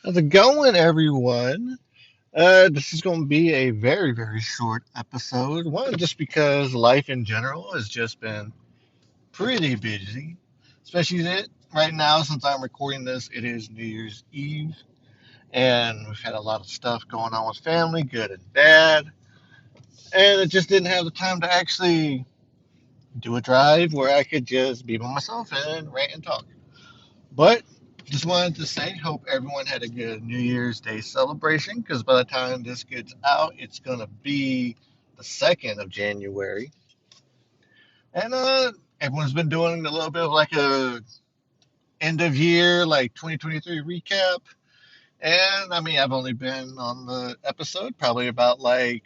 How's it going, everyone? This is going to be a very, very short episode. One, just because life in general has just been pretty busy, especially right now since I'm recording this. It is New Year's Eve, and we've had a lot of stuff going on with family, good and bad, and it just didn't have the time to actually do a drive where I could just be by myself and rant and talk. But just wanted to say, hope everyone had a good New Year's Day celebration because by the time this gets out, it's going to be the 2nd of January. And everyone's been doing a little bit of like a end of year, like 2023 recap. And I mean, I've only been on the episode probably about like,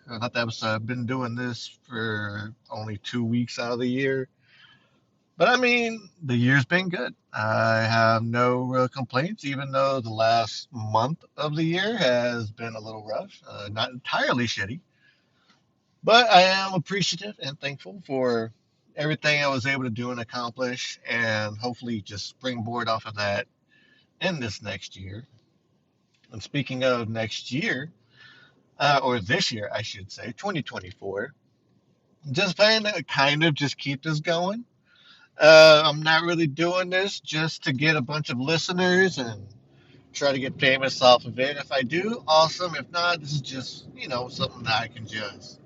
not the episode, I've been doing this for only 2 weeks out of the year. But I mean, the year's been good. I have no real complaints, even though the last month of the year has been a little rough, not entirely shitty. But I am appreciative and thankful for everything I was able to do and accomplish, and hopefully just springboard off of that in this next year. And speaking of next year, or this year, I should say, 2024, just planning to kind of just keep this going. I'm not really doing this just to get a bunch of listeners and try to get famous off of it. If I do, awesome. If not, this is just, something that I can just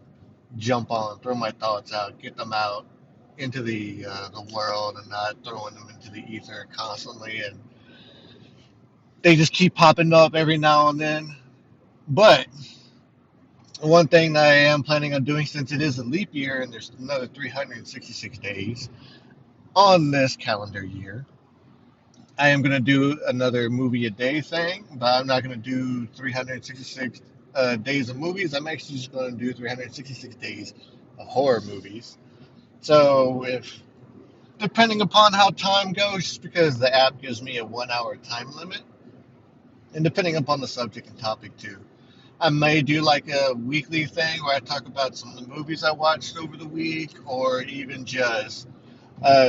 jump on, throw my thoughts out, get them out into the world and not throwing them into the ether constantly. And they just keep popping up every now and then. But one thing that I am planning on doing, since it is a leap year and there's another 366 days on this calendar year, I am going to do another movie a day thing, but I'm not going to do 366 days of movies. I'm actually just going to do 366 days of horror movies. So, if depending upon how time goes, just because the app gives me a 1 hour time limit, and depending upon the subject and topic too, I may do like a weekly thing where I talk about some of the movies I watched over the week, or even just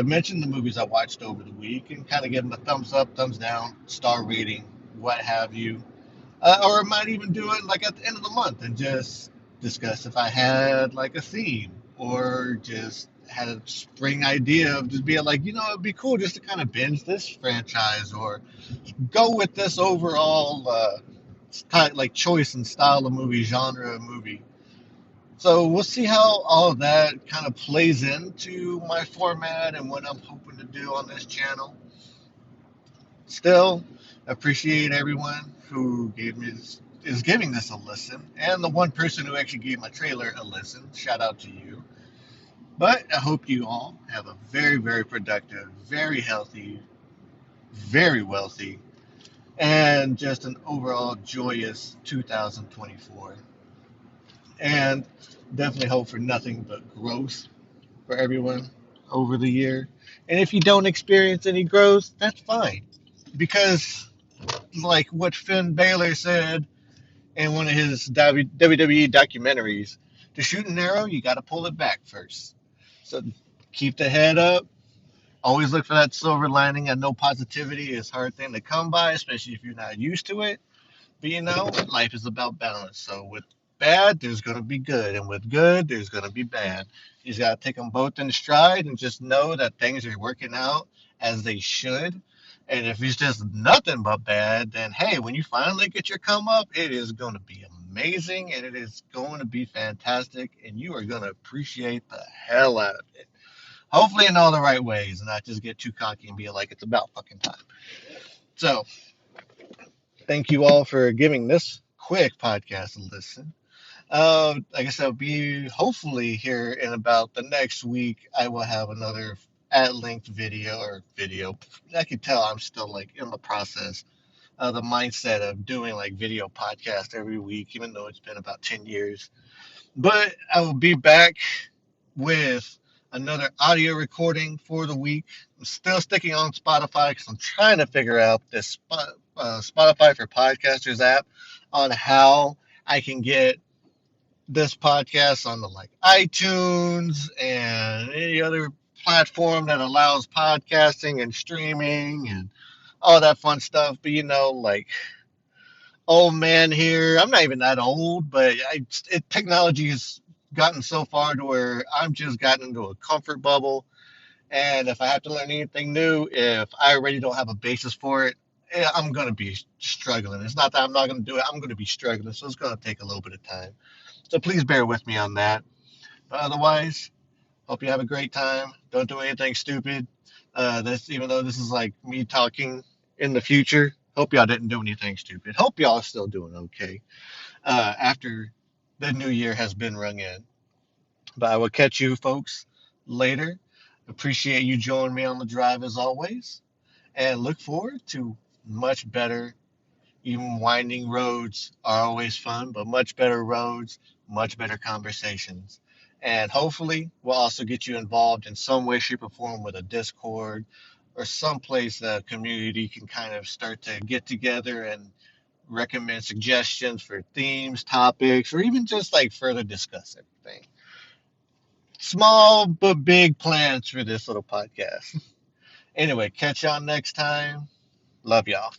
mention the movies I watched over the week and kind of give them a thumbs up, thumbs down, star rating, what have you. Or I might even do it like at the end of the month and just discuss if I had like a theme or just had a spring idea of just being like, it'd be cool just to kind of binge this franchise or go with this overall like choice and style of movie, genre of movie. So we'll see how all of that kind of plays into my format and what I'm hoping to do on this channel. Still, appreciate everyone who is giving this a listen, and the one person who actually gave my trailer a listen. Shout out to you. But I hope you all have a very, very productive, very healthy, very wealthy, and just an overall joyous 2024. And definitely hope for nothing but growth for everyone over the year. And if you don't experience any growth, that's fine. Because, like what Finn Balor said in one of his WWE documentaries, to shoot an arrow, you got to pull it back first. So keep the head up. Always look for that silver lining. I know positivity is a hard thing to come by, especially if you're not used to it. But life is about balance. So with bad, there's going to be good. And with good, there's going to be bad. You just got to take them both in stride and just know that things are working out as they should. And if it's just nothing but bad, then hey, when you finally get your come up, it is going to be amazing and it is going to be fantastic. And you are going to appreciate the hell out of it. Hopefully in all the right ways and not just get too cocky and be like, it's about fucking time. So thank you all for giving this quick podcast a listen. Like I said, I'll be hopefully here in about the next week. I will have another at length video or video. I can tell I'm still like in the process of the mindset of doing like video podcast every week, even though it's been about 10 years. But I will be back with another audio recording for the week. I'm still sticking on Spotify because I'm trying to figure out this Spotify for Podcasters app on how I can get this podcast on the like iTunes and any other platform that allows podcasting and streaming and all that fun stuff. But like old man here. I'm not even that old, but technology has gotten so far to where I'm just gotten into a comfort bubble. And if I have to learn anything new, if I already don't have a basis for it, I'm going to be struggling. It's not that I'm not going to do it, I'm going to be struggling. So it's going to take a little bit of time. So please bear with me on that. But otherwise, hope you have a great time. Don't do anything stupid. This, even though this is like me talking in the future, hope y'all didn't do anything stupid. Hope y'all are still doing okay after the new year has been rung in. But I will catch you folks later. Appreciate you joining me on the drive as always, and look forward to much better. Even winding roads are always fun, but much better roads, much better conversations. And hopefully, we'll also get you involved in some way, shape, or form with a Discord or someplace the community can kind of start to get together and recommend suggestions for themes, topics, or even just like further discuss everything. Small but big plans for this little podcast. Anyway, catch y'all next time. Love y'all.